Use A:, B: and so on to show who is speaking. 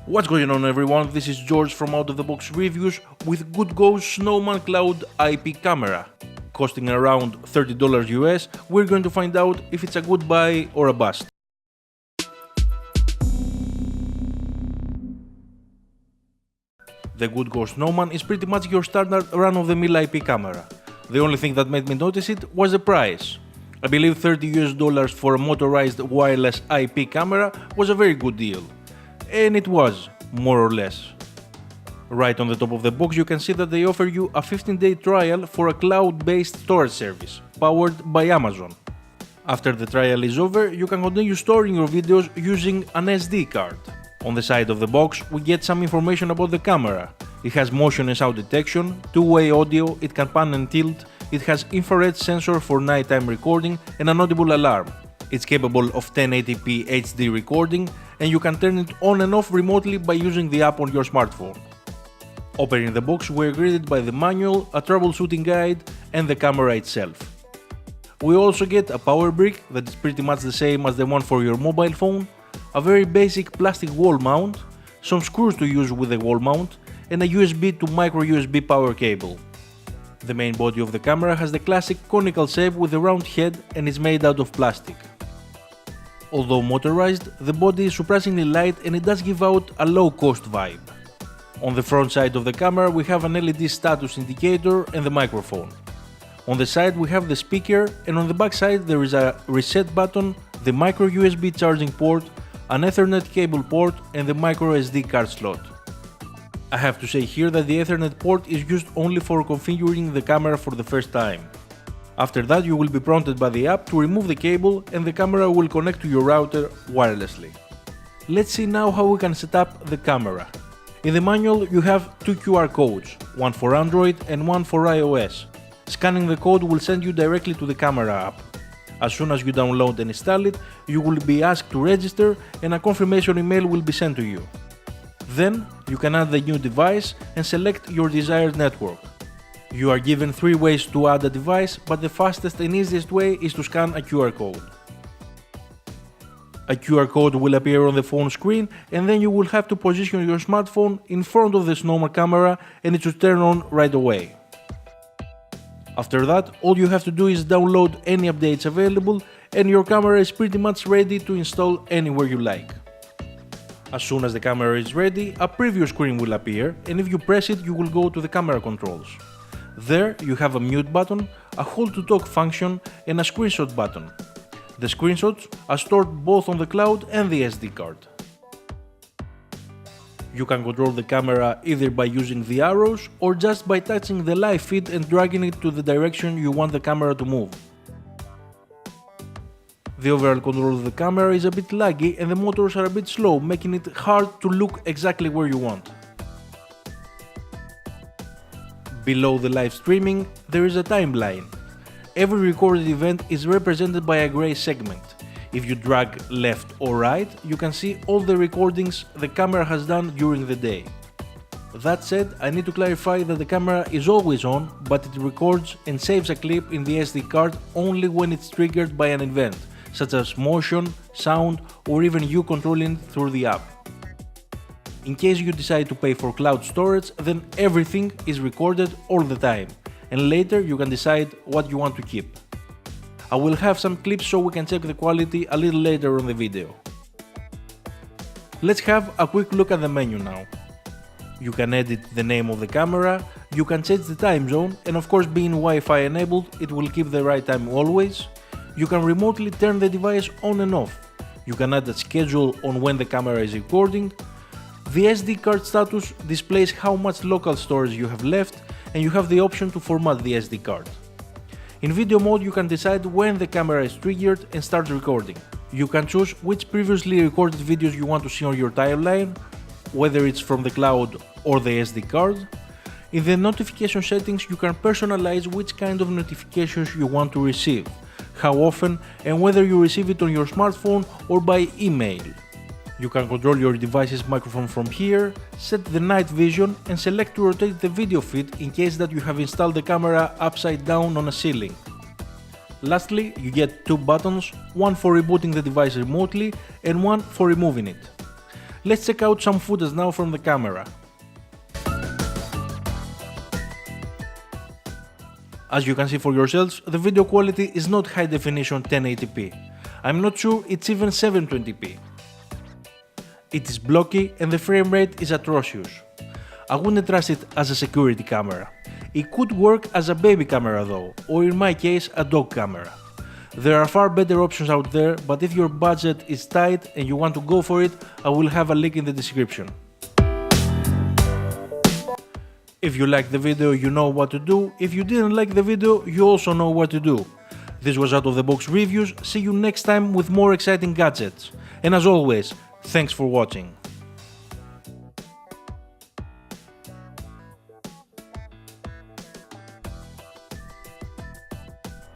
A: What's going on everyone, this is George from Out of the Box Reviews with Guudgo's Snowman Cloud IP camera. Costing around $30 US, we're going to find out if it's a good buy or a bust. The Guudgo Snowman is pretty much your standard run-of-the-mill IP camera. The only thing that made me notice it was the price. I believe $30 US for a motorized wireless IP camera was a very good deal. And it was, more or less. Right on the top of the box you can see that they offer you a 15-day trial for a cloud-based storage service, powered by Amazon. After the trial is over, you can continue storing your videos using an SD card. On the side of the box we get some information about the camera. It has motion and sound detection, two-way audio, it can pan and tilt, it has infrared sensor for nighttime recording and an audible alarm. It's capable of 1080p HD recording and you can turn it on and off remotely by using the app on your smartphone. Opening the box we're greeted by the manual, a troubleshooting guide and the camera itself. We also get a power brick that is pretty much the same as the one for your mobile phone, a very basic plastic wall mount, some screws to use with the wall mount and a USB to micro USB power cable. The main body of the camera has the classic conical shape with a round head and is made out of plastic. Although motorized, the body is surprisingly light and it does give out a low-cost vibe. On the front side of the camera we have an LED status indicator and the microphone. On the side we have the speaker and on the back side there is a reset button, the micro USB charging port, an Ethernet cable port and the micro SD card slot. I have to say here that the Ethernet port is used only for configuring the camera for the first time. After that you will be prompted by the app to remove the cable and the camera will connect to your router wirelessly. Let's see now how we can set up the camera. In the manual you have two QR codes, one for Android and one for iOS. Scanning the code will send you directly to the camera app. As soon as you download and install it, you will be asked to register and a confirmation email will be sent to you. Then you can add the new device and select your desired network. You are given 3 ways to add a device, but the fastest and easiest way is to scan a QR code. A QR code will appear on the phone screen and then you will have to position your smartphone in front of the Snowman camera and it should turn on right away. After that, all you have to do is download any updates available and your camera is pretty much ready to install anywhere you like. As soon as the camera is ready, a preview screen will appear and if you press it you will go to the camera controls. There you have a mute button, a hold to talk function and a screenshot button. The screenshots are stored both on the cloud and the SD card. You can control the camera either by using the arrows or just by touching the live feed and dragging it to the direction you want the camera to move. The overall control of the camera is a bit laggy and the motors are a bit slow, making it hard to look exactly where you want. Below the live streaming, there is a timeline. Every recorded event is represented by a grey segment. If you drag left or right, you can see all the recordings the camera has done during the day. That said, I need to clarify that the camera is always on, but it records and saves a clip in the SD card only when it's triggered by an event, such as motion, sound, or even you controlling it through the app. In case you decide to pay for cloud storage, then everything is recorded all the time, and later you can decide what you want to keep. I will have some clips so we can check the quality a little later on the video. Let's have a quick look at the menu now. You can edit the name of the camera, you can change the time zone, and of course being Wi-Fi enabled, it will keep the right time always. You can remotely turn the device on and off. You can add a schedule on when the camera is recording. The SD card status displays how much local storage you have left and you have the option to format the SD card. In video mode you can decide when the camera is triggered and start recording. You can choose which previously recorded videos you want to see on your timeline, whether it's from the cloud or the SD card. In the notification settings you can personalize which kind of notifications you want to receive, how often and whether you receive it on your smartphone or by email. You can control your device's microphone from here, set the night vision and select to rotate the video feed in case that you have installed the camera upside down on a ceiling. Lastly, you get 2 buttons, one for rebooting the device remotely and one for removing it. Let's check out some footage now from the camera. As you can see for yourselves, the video quality is not high definition 1080p. I'm not sure it's even 720p. It is blocky and the frame rate is atrocious. I wouldn't trust it as a security camera. It could work as a baby camera though, or in my case a dog camera. There are far better options out there, but if your budget is tight and you want to go for it, I will have a link in the description. If you liked the video, you know what to do. If you didn't like the video, you also know what to do. This was Out of the Box Reviews. See you next time with more exciting gadgets. And as always, thanks for watching.